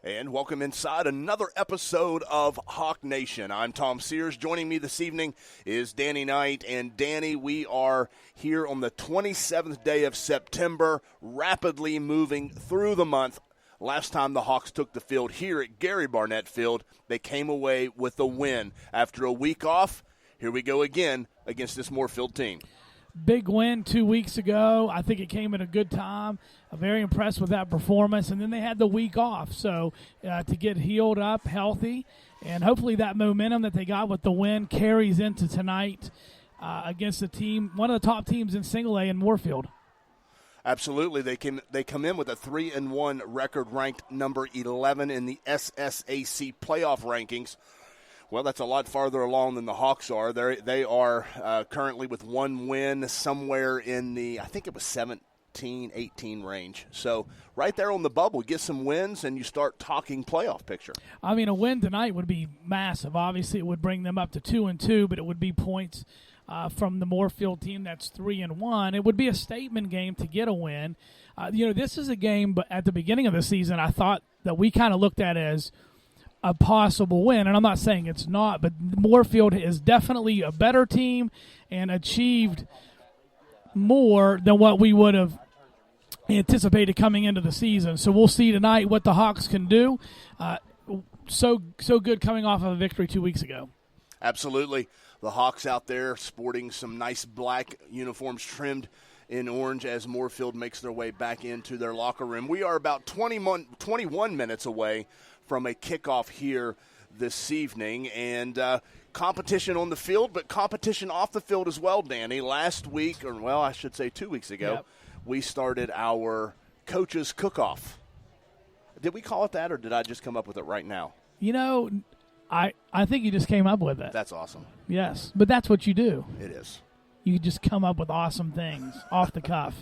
And welcome inside another episode of Hawk Nation. I'm Tom Sears. Joining me this evening is Danny Knight. And Danny, we are here on the 27th day of September, rapidly moving through the month. Last time the Hawks took the field here at Gary Barnett Field, they came away with a win. After a week off, here we go again against this Moorefield team. Big win 2 weeks ago. I think it came at a good time. I'm very impressed with that performance. And then they had the week off. So to get healed up, healthy, and hopefully that momentum that they got with the win carries into tonight against the team, one of the top teams in Single A in Moorefield. Absolutely. They come in with a 3-1 record, ranked number 11 in the SSAC playoff rankings. Well, that's a lot farther along than the Hawks are. They are currently with one win somewhere in the, I think it was 17, 18 range. So right there on the bubble, get some wins and you start talking playoff picture. I mean, a win tonight would be massive. Obviously, it would bring them up to 2-2, but it would be points from the Moorefield team that's 3-1. It would be a statement game to get a win. This is a game, but at the beginning of the season, I thought that we kind of looked at as a possible win, and I'm not saying it's not, but Moorefield is definitely a better team and achieved more than what we would have anticipated coming into the season. So we'll see tonight what the Hawks can do. So good coming off of a victory 2 weeks ago. Absolutely. The Hawks out there sporting some nice black uniforms trimmed in orange as Moorefield makes their way back into their locker room. We are about 21 minutes away from a kickoff here this evening, and competition on the field, but competition off the field as well, Danny. Last week, or well, I should say 2 weeks ago, we started our coaches cook-off. Did we call it that, or did I just come up with it right now? I think you just came up with it. That's awesome. Yes, but that's what you do. It is. You just come up with awesome things off the cuff.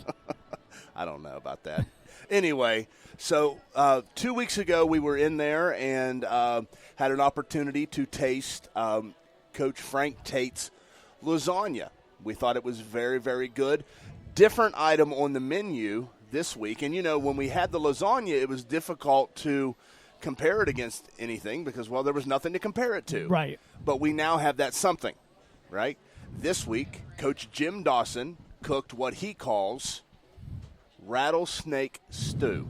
I don't know about that. Anyway, so 2 weeks ago we were in there and had an opportunity to taste Coach Frank Tate's lasagna. We thought it was very, very good. Different item on the menu this week. And, when we had the lasagna, it was difficult to compare it against anything because, well, there was nothing to compare it to. Right. But we now have that something, right? This week, Coach Jim Dawson cooked what he calls rattlesnake stew.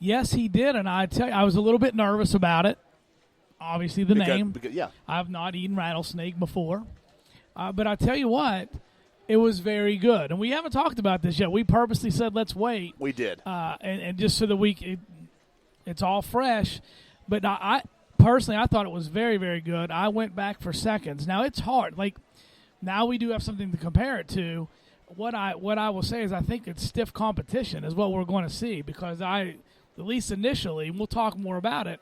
Yes, he did, and I tell you, I was a little bit nervous about it. Obviously, name. Yeah. I've not eaten rattlesnake before. But I tell you what, it was very good. And we haven't talked about this yet. We purposely said, let's wait. We did. And just so that it's all fresh. But I personally, I thought it was very, very good. I went back for seconds. Now, it's hard. Like, now we do have something to compare it to. What I will say is I think it's stiff competition is what we're going to see because at least initially, and we'll talk more about it,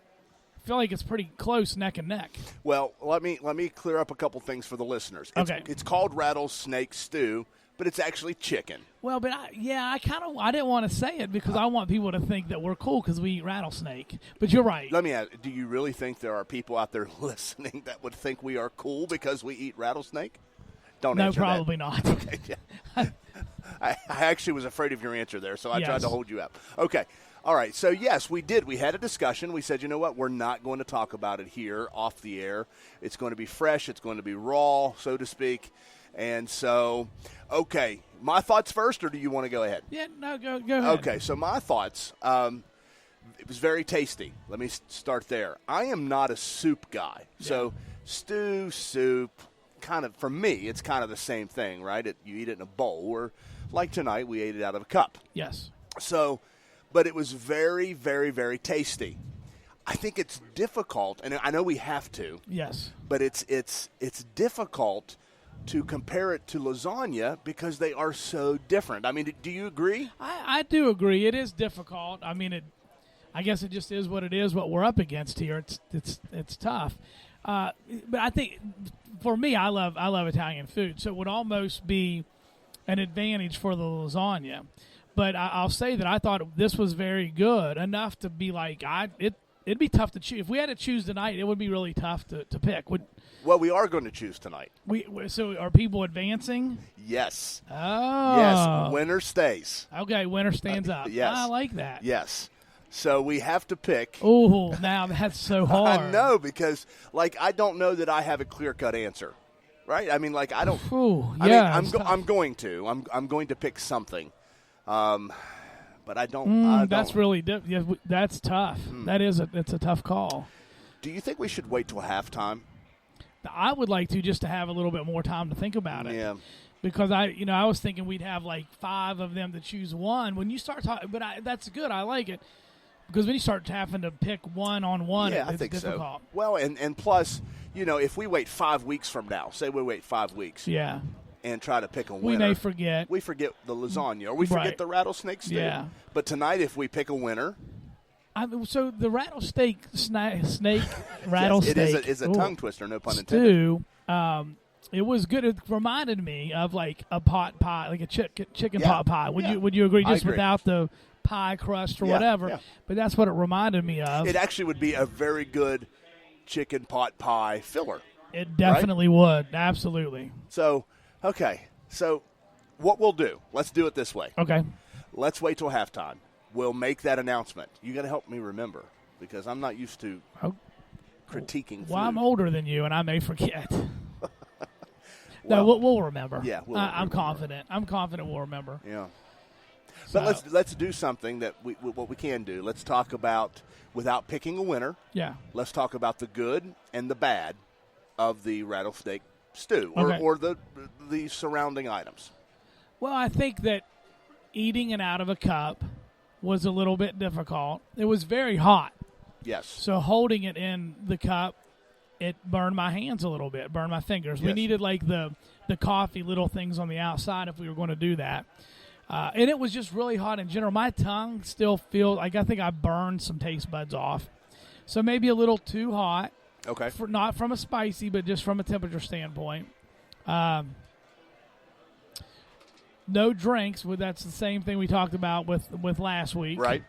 I feel like it's pretty close neck and neck. Well, let me clear up a couple things for the listeners. It's called rattlesnake stew, but it's actually chicken. Well, but I didn't want to say it because I want people to think that we're cool because we eat rattlesnake. But you're right. Let me ask, do you really think there are people out there listening that would think we are cool because we eat rattlesnake? Don't answer that. No, probably not. Okay, yeah. I actually was afraid of your answer there, so I tried to hold you up. Okay. All right. So, yes, we did. We had a discussion. We said, you know what? We're not going to talk about it here off the air. It's going to be fresh. It's going to be raw, so to speak. And so, okay. My thoughts first, or do you want to go ahead? Yeah, no, go ahead. Okay. So, my thoughts, it was very tasty. Let me start there. I am not a soup guy. Yeah. So, stew, soup. Kind of, for me, it's kind of the same thing, right? You eat it in a bowl, or like tonight, we ate it out of a cup. Yes. So, but it was very, very, very tasty. I think it's difficult, and I know we have to. Yes. But it's difficult to compare it to lasagna because they are so different. I mean, do you agree? I do agree. It is difficult. I mean, I guess it just is what it is. What we're up against here, it's tough. But I think for me, I love Italian food, so it would almost be an advantage for the lasagna. But I'll say that I thought this was very good enough to be like it'd be tough to choose. If we had to choose tonight, it would be really tough to pick. Well, we are going to choose tonight. So are people advancing? Yes. Oh. Yes. Winner stays. Okay, winner stands up. Yes. I like that. Yes. So we have to pick. Oh, now that's so hard. I know, because, I don't know that I have a clear-cut answer, right? I mean, I don't. Ooh, yeah. I mean, I'm going to pick something. But I don't. That's really that's tough. It's a tough call. Do you think we should wait till halftime? I would like to, just to have a little bit more time to think about it. Yeah. Because I was thinking we'd have 5 of them to choose one. When you start talking, but that's good. I like it, because when you start having to pick one on one, yeah, it's I think difficult. So. Well, and plus, if we wait 5 weeks from now, say we wait 5 weeks, yeah, and try to pick a winner, we may forget. We forget the lasagna, or we forget the rattlesnake stew. Yeah. But tonight, if we pick a winner. So the rattlesnake rattlesnake yes, it is a tongue twister, no pun intended. Stew, it was good. It reminded me of a pot pie, like a chicken pot pie. Would you agree? Just agree. Without the pie crust or whatever. Yeah. But that's what it reminded me of. It actually would be a very good chicken pot pie filler. It definitely would. Absolutely. So, okay. So what we'll do, let's do it this way. Okay. Let's wait till halftime. We'll make that announcement. You got to help me remember, because I'm not used to critiquing food. Well, I'm older than you, and I may forget. No, we'll remember. Yeah, I'm confident. I'm confident we'll remember. Yeah. So, but let's do something that what we can do. Let's talk about, without picking a winner. Yeah. Let's talk about the good and the bad of the rattlesnake stew, Okay. or the surrounding items. Well, I think that eating it out of a cup was a little bit difficult. It was very hot. Yes. So holding it in the cup, it burned my hands a little bit, burned my fingers. Yes. We needed the coffee little things on the outside if we were going to do that. And it was just really hot in general. My tongue still feels I think I burned some taste buds off. So maybe a little too hot. Okay. Not from a spicy, but just from a temperature standpoint. No drinks. That's the same thing we talked about with last week. Right.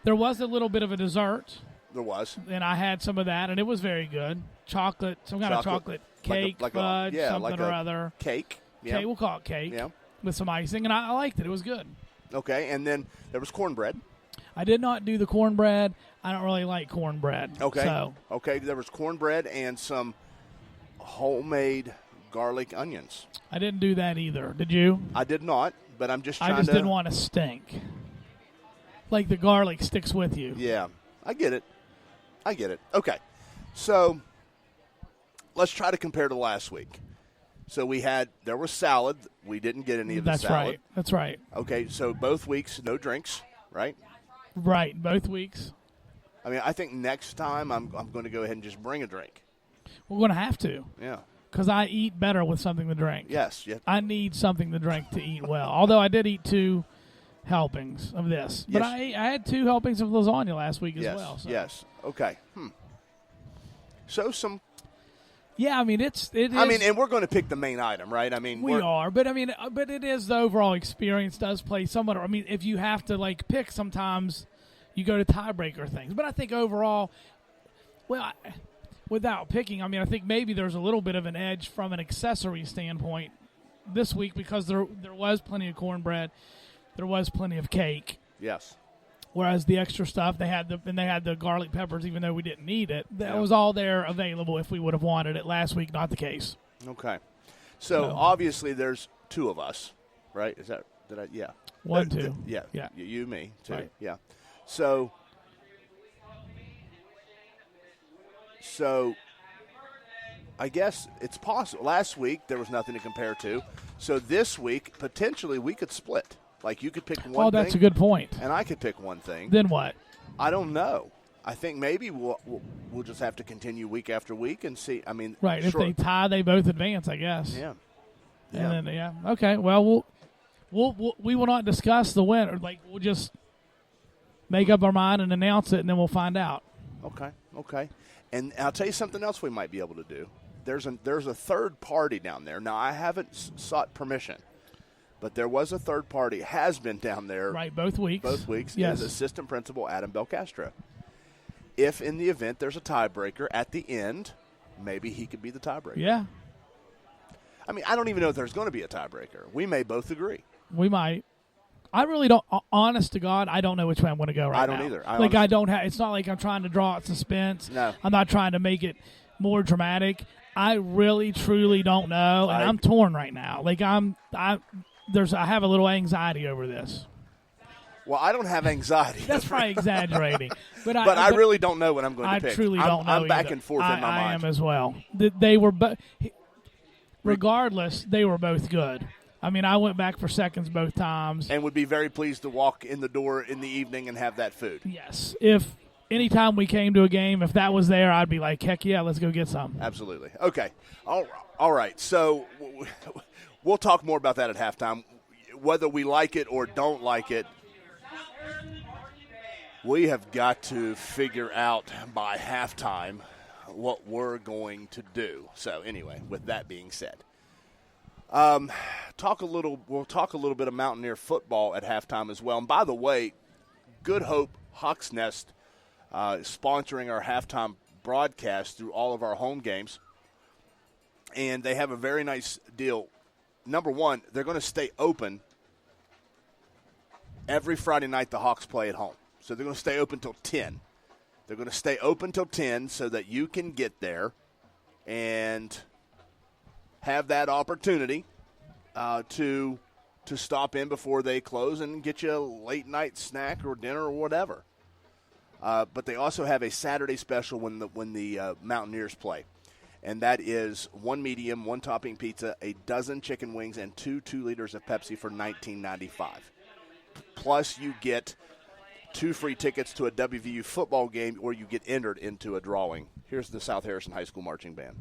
There was a little bit of a dessert. There was. And I had some of that, and it was very good. Some kind of chocolate cake, fudge, something or other. Cake. Yeah. Cake, we'll call it cake. Yeah. With some icing, and I liked it. It was good. Okay, and then there was cornbread. I did not do the cornbread. I don't really like cornbread. Okay. So. Okay, there was cornbread and some homemade garlic onions. I didn't do that either. Did you? I did not, but I'm just trying to. I just didn't want to stink. Like the garlic sticks with you. Yeah, I get it. Okay, so let's try to compare to last week. So there was salad. We didn't get any of the salad. That's right. Okay, so both weeks, no drinks, right? Right, both weeks. I mean, I think next time I'm going to go ahead and just bring a drink. We're going to have to. Yeah. Because I eat better with something to drink. Yes. Yeah. I need something to drink to eat well. Although I did eat 2 helpings of this. But yes. I had 2 helpings of lasagna last week as yes. well. So. Yes. Okay. So some. Yeah, I mean it is. I mean, and we're going to pick the main item, right? I mean, we are, but but it is the overall experience does play somewhat. I mean, if you have to pick, sometimes you go to tiebreaker things. But I think overall, without picking, I think maybe there's a little bit of an edge from an accessory standpoint this week, because there was plenty of cornbread, there was plenty of cake. Yes. Whereas the extra stuff they had the garlic peppers, even though we didn't need it, that was all there available if we would have wanted it last week. Not the case. Okay, so obviously there's 2 of us, right? Is that yeah? 1, 2. Yeah. Yeah. You, me, 2. Right. Yeah. So I guess it's possible. Last week there was nothing to compare to, so this week potentially we could split. You could pick one thing. Oh, that's a good point. And I could pick one thing. Then what? I don't know. I think maybe we'll just have to continue week after week and see. I mean, right. Sure. If they tie, they both advance, I guess. Yeah. And then, okay. Well, we will not discuss the winner. We'll just make up our mind and announce it, and then we'll find out. Okay. And I'll tell you something else we might be able to do. There's a third party down there. Now, I haven't sought permission. But there was a third party, has been down there. Right, both weeks. Is Yes. assistant principal Adam Belcastro. If in the event there's a tiebreaker at the end, maybe he could be the tiebreaker. Yeah. I mean, I don't even know if there's going to be a tiebreaker. We may both agree. We might. I really don't. Honest to God, I don't know which way I'm going to go right now. I don't either. I don't have. It's not like I'm trying to draw out suspense. No. I'm not trying to make it more dramatic. I really, truly don't know, and I'm torn right now. Like I have a little anxiety over this. Well, I don't have anxiety. That's probably exaggerating. But I really don't know what I'm going to pick. I truly don't know. I'm back and forth in my mind. I am as well. They were regardless, they were both good. I mean, I went back for seconds both times. And would be very pleased to walk in the door in the evening and have that food. Yes. If anytime we came to a game, if that was there, I'd be like, heck yeah, let's go get some. Absolutely. Okay. All right. So we'll talk more about that at halftime. Whether we like it or don't like it, we have got to figure out by halftime what we're going to do. So anyway, with that being said, we'll talk a little bit of Mountaineer football at halftime as well. And by the way, Good Hope Hawks Nest is sponsoring our halftime broadcast through all of our home games. And they have a very nice deal. Number one, they're going to stay open every Friday night the Hawks play at home. So they're going to stay open till 10. They're going to stay open till 10 so that you can get there and have that opportunity to stop in before they close and get you a late night snack or dinner or whatever. But they also have a Saturday special when the Mountaineers play. And that is 1 medium, 1 topping pizza, a dozen chicken wings, and 2 liters of Pepsi for $19.95. Plus, you get 2 free tickets to a WVU football game, or you get entered into a drawing. Here's the South Harrison High School Marching Band.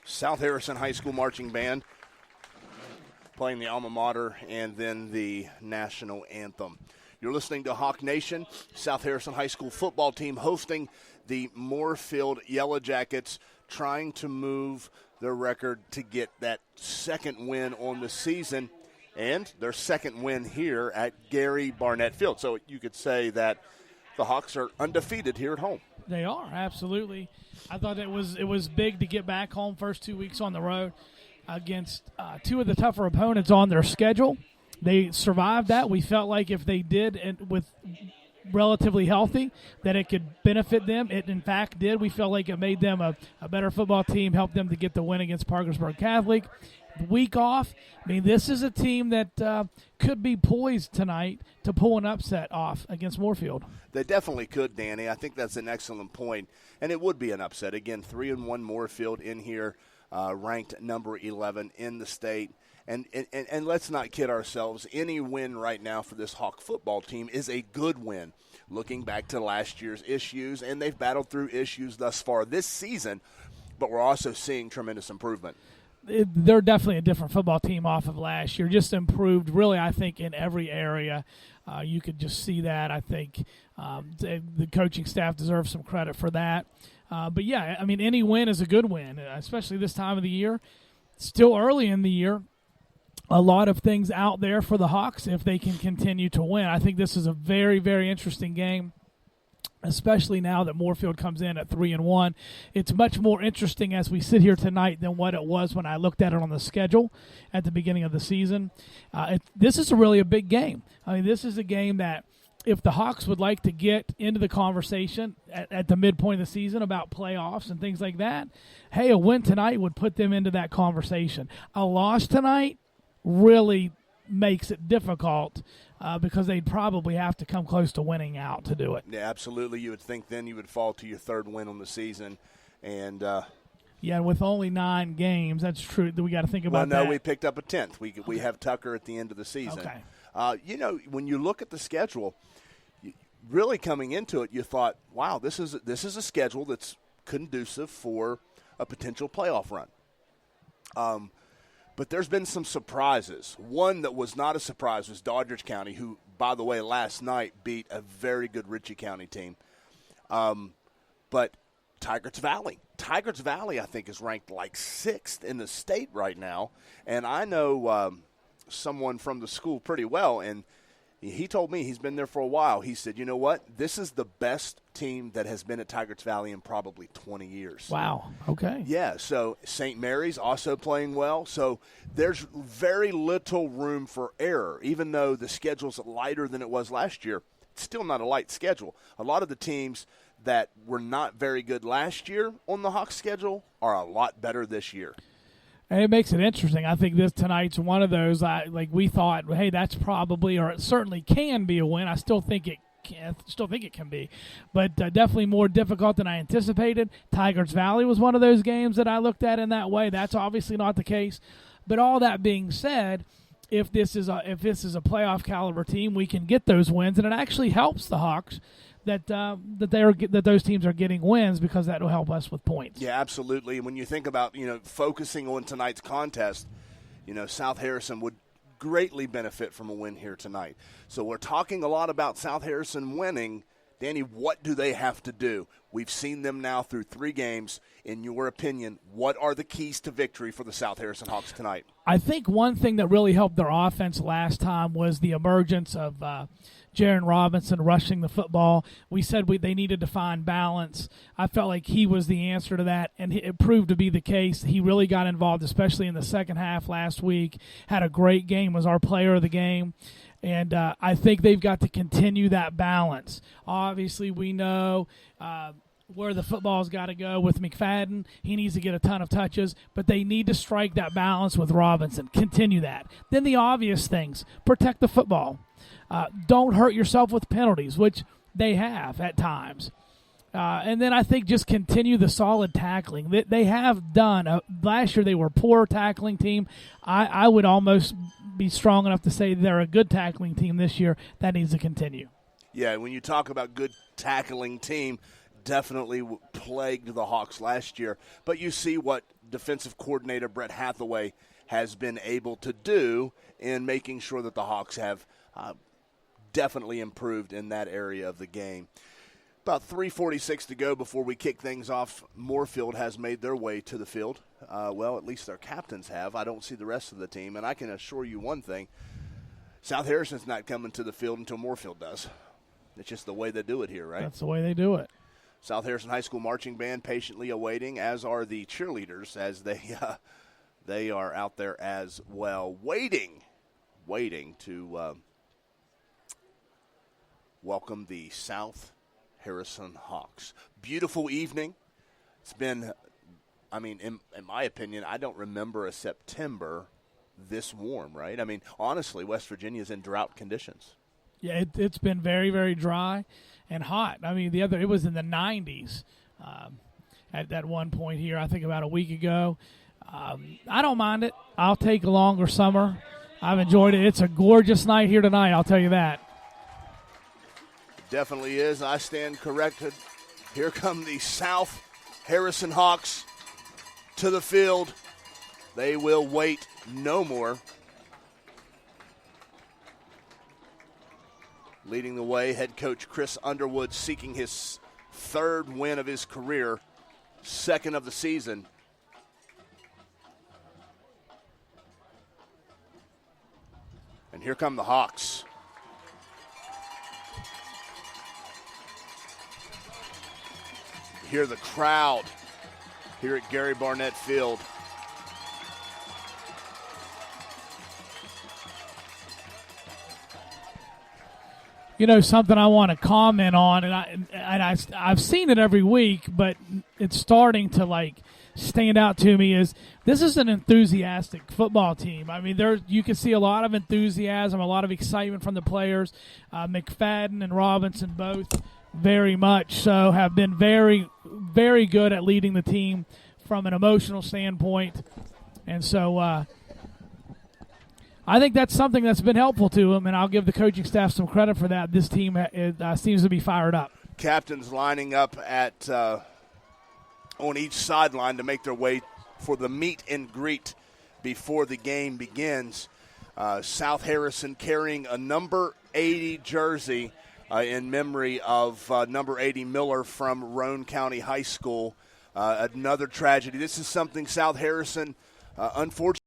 South Harrison High School Marching Band playing the alma mater and then the national anthem. You're listening to Hawk Nation. South Harrison High School football team hosting the Moorefield Yellowjackets, trying to move their record to get that second win on the season and their second win here at Gary Barnett Field. So you could say that the Hawks are undefeated here at home. They are, absolutely. I thought it was big to get back home first 2 weeks on the road against 2 of the tougher opponents on their schedule. They survived that. We felt like if they did, and with relatively healthy, that it could benefit them. It, in fact, did. We felt like it made them a better football team, helped them to get the win against Parkersburg Catholic. Week off, I mean, this is a team that could be poised tonight to pull an upset off against Moorefield. They definitely could, Danny. I think that's an excellent point, and it would be an upset. Again, 3-1 Moorefield in here, ranked number 11 in the state. And let's not kid ourselves. Any win right now for this Hawk football team is a good win. Looking back to last year's issues, and they've battled through issues thus far this season, but we're also seeing tremendous improvement. They're definitely a different football team off of last year. Just improved, really, I think, in every area. You could just see that. I think the coaching staff deserves some credit for that. But, yeah, I mean, any win is a good win, especially this time of the year. Still early in the year. A lot of things out there for the Hawks if they can continue to win. I think this is a very, very interesting game, especially now that Moorefield comes in at 3-1. It's much more interesting as we sit here tonight than what it was when I looked at it on the schedule at the beginning of the season. This is really a big game. I mean, this is a game that if the Hawks would like to get into the conversation at the midpoint of the season about playoffs and things like that, hey, a win tonight would put them into that conversation. A loss tonight really makes it difficult because they'd probably have to come close to winning out to do it. Yeah, absolutely. You would think then you would fall to your third win on the season. And yeah, with only 9 games, that's true. We got to think about that. Well, no, we picked up a 10th. We have Tucker at the end of the season. Okay. When you look at the schedule, really coming into it, you thought, wow, this is a schedule that's conducive for a potential playoff run. But there's been some surprises. One that was not a surprise was Doddridge County, who, by the way, last night beat a very good Ritchie County team. But Tigard's Valley, I think, is ranked like 6th in the state right now. And I know someone from the school pretty well, and he told me he's been there for a while. He said, you know what? This is the best team that has been at Tigard's Valley in probably 20 years. Wow. Okay. Yeah, so St. Mary's also playing well. So there's very little room for error. Even though the schedule's lighter than it was last year, it's still not a light schedule. A lot of the teams that were not very good last year on the Hawks schedule are a lot better this year. And it makes it interesting. I think this tonight's one of those, we thought, hey, that's probably, or it certainly can be a win. I still think it can be. But definitely more difficult than I anticipated. Tigard's Valley was one of those games that I looked at in that way. That's obviously not the case. But all that being said, if this is a playoff caliber team, we can get those wins, and it actually helps the Hawks that those teams are getting wins because that will help us with points. Yeah, absolutely. And when you think about focusing on tonight's contest, South Harrison would greatly benefit from a win here tonight. So we're talking a lot about South Harrison winning. Danny, what do they have to do? We've seen them now through 3 games. In your opinion, what are the keys to victory for the South Harrison Hawks tonight? I think one thing that really helped their offense last time was the emergence of Jaron Robinson rushing the football. We said they needed to find balance. I felt like he was the answer to that, and it proved to be the case. He really got involved, especially in the second half last week. Had a great game, was our player of the game. And I think they've got to continue that balance. Obviously, we know where the football's got to go with McFadden. He needs to get a ton of touches, but they need to strike that balance with Robinson. Continue that. Then the obvious things, protect the football. Don't hurt yourself with penalties, which they have at times. And then I think just continue the solid tackling. They have done. Last year they were a poor tackling team. I would almost be strong enough to say they're a good tackling team this year. That needs to continue. Yeah, when you talk about good tackling team, definitely plagued the Hawks last year. But you see what defensive coordinator Brett Hathaway has been able to do in making sure that the Hawks have definitely improved in that area of the game. About 3:46 to go before we kick things off. Moorefield has made their way to the field. Well, at least their captains have. I don't see the rest of the team. And I can assure you one thing. South Harrison's not coming to the field until Moorefield does. It's just the way they do it here, right? That's the way they do it. South Harrison High School marching band patiently awaiting, as are the cheerleaders, as they are out there as well, waiting waiting to welcome the South Harrison Hawks. Beautiful evening. It's been, I mean, in my opinion, I don't remember a September this warm, right? I mean, honestly, West Virginia is in drought conditions. Yeah, it's been very, very dry and hot. I mean, it was in the 90s at that one point here, I think about a week ago. I don't mind it. I'll take a longer summer. I've enjoyed it. It's a gorgeous night here tonight, I'll tell you that. Definitely is. I stand corrected. Here come the South Harrison Hawks to the field. They will wait no more. Leading the way, head coach Chris Underwood seeking his third win of his career, second of the season. And here come the Hawks. Hear the crowd here at Gary Barnett Field. You know, something I want to comment on, and I've seen it every week, but it's starting to like stand out to me is this is an enthusiastic football team. I mean, you can see a lot of enthusiasm, a lot of excitement from the players. McFadden and Robinson both very much so have been very, very good at leading the team from an emotional standpoint. And so I think that's something that's been helpful to them, and I'll give the coaching staff some credit for that. This team seems to be fired up. Captains lining up at on each sideline to make their way for the meet and greet before the game begins. South Harrison carrying a number 80 jersey in memory of number 80 Miller from Roane County High School. Another tragedy. This is something South Harrison, unfortunately,